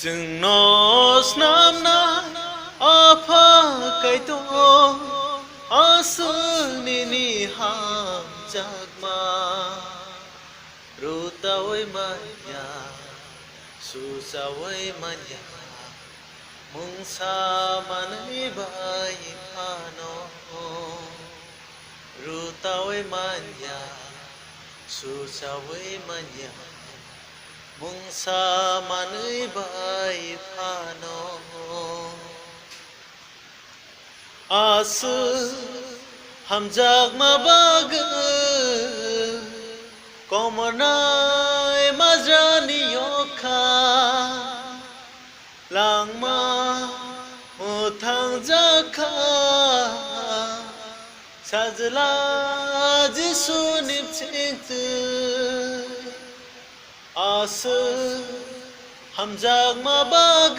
Dừng nó nam na apa kaito asu ni ham jagma ruta oi manya susa oi manya mung sa manai bai phano ruta oi manya susa oi manya mung sa manai bai phano asu hamjak mabag komonai majani yokha langma muthang jakha sajla jisu nipchingtu asu hamjak mabag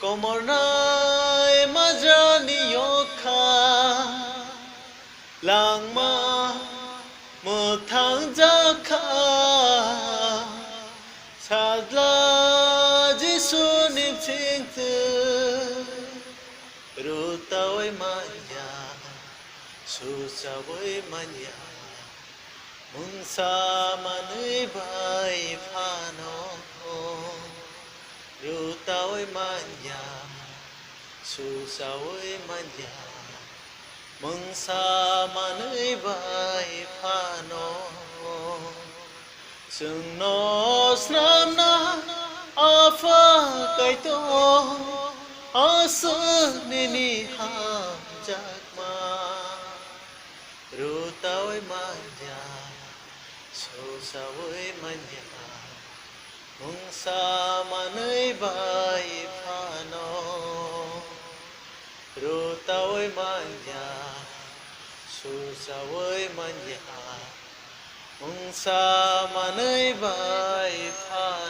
komonai majani yokha langma muthang jakha sadla jisu nipchingtu ruta oi manya susa oi manya mung sa manai bai phano ruta oi manya susa oi manya mung sa manai bai phano sừng nó nam na apa kaito asu ni ham jakma ruta oi manya susa oi manya mung sa manai bai phano ruta oi manya susa oi manya mung sa manai bai phano